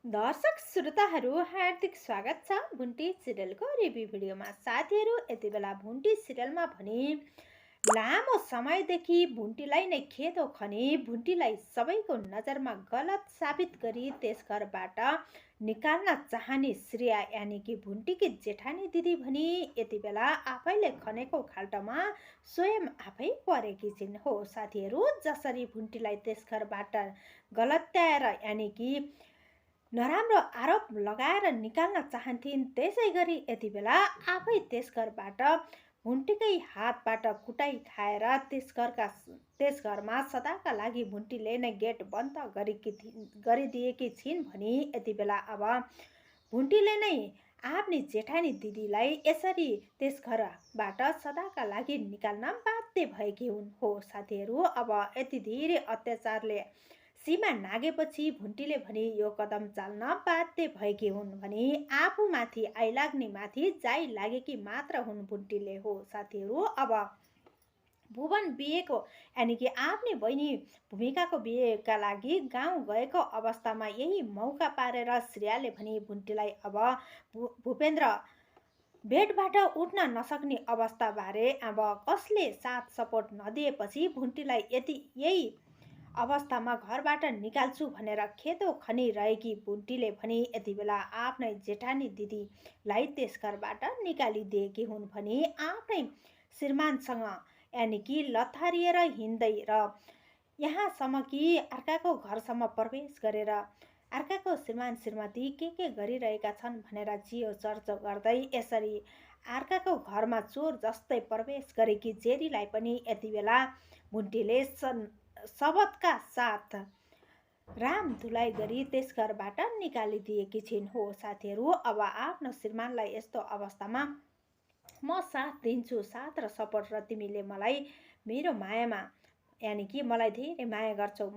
दर्शक श्रोताहरू हार्दिक स्वागत छ भुन्टी सिरियलको रिभ्यू भिडियोमा। साथीहरू, यति बेला भुन्टी सिरियलमा भने लामो समयदेखि भुन्टीलाई नै खेदो खनी भुन्टीलाई सबैको नजरमा गलत साबित गरी त्यस घरबाट निकाल्न चाहने श्रेया यानि कि भुन्टीकी जेठानी दिदी भनी यति बेला आफैले खनेको खाल्टोमा स्वयं आफै परेकी छिन्। हो साथीहरू, जसरी भुन्टीलाई त्यस घरबाट गलत्याएर यानि कि नराम्रो आरोप लगाएर निकाल्न चाहन्थिन्, त्यसै गरी यति बेला आफै त्यस घरबाट भुन्टीकै हातबाट कुटाइ खाएर त्यस घरमा सदाका लागि भुन्टीले नै गेट बन्द गरिदिएकी छिन् भनी यति बेला अब भुन्टीले नै आफ्नी जेठानी दिदीलाई यसरी त्यस घरबाट सदाका लागि निकाल्न बाध्य भएकी हुन्। हो साथीहरू, अब यति धेरै अत्याचारले सीमा नागेपछि भुन्टीले भने यो कदम चाल्न बाध्य भएकी हुन् भने आफूमाथि आइलाग्ने माथि जाइ लागेकी मात्र हुन् भुन्टीले। हो साथीहरू, अब भुवन बिहेको यानि कि आफ्नै बहिनी भूमिकाको बिहेका लागि गाउँ गएको अवस्थामा यही मौका पारेर श्रेयाले भने भुन्टीलाई अब भूपेन्द्र बेडबाट उठ्न नसक्ने अवस्थाबारे अब कसले साथ सपोर्ट नदिएपछि भुन्टीलाई यही अवस्थामा घरबाट निकाल्छु भनेर खेदो खनिरहेकी भुन्टीले भने यति बेला आफ्नै जेठानी दिदीलाई त्यस घरबाट निकालिदिएकी हुन् भने आफ्नै श्रीमानसँग यानि कि लथारिएर हिँड्दै र यहाँसम्म कि अर्काको घरसम्म प्रवेश गरेर अर्काको श्रीमान श्रीमती के गरिरहेका छन् भनेर चियो चर्चो गर्दै यसरी अर्काको घरमा चोर जस्तै प्रवेश गरेकी जेरीलाई पनि यति बेला भुन्टीले शपथका साथ राम धुलाई गरी त्यस घरबाट निकालिदिएकी छिन्। हो साथीहरू, अब आफ्नो श्रीमानलाई यस्तो अवस्थामा म साथ दिन्छु, साथ र सपोर्ट, र तिमीले मलाई मेरो मायामा यानि कि मलाई धेरै माया गर्छौ,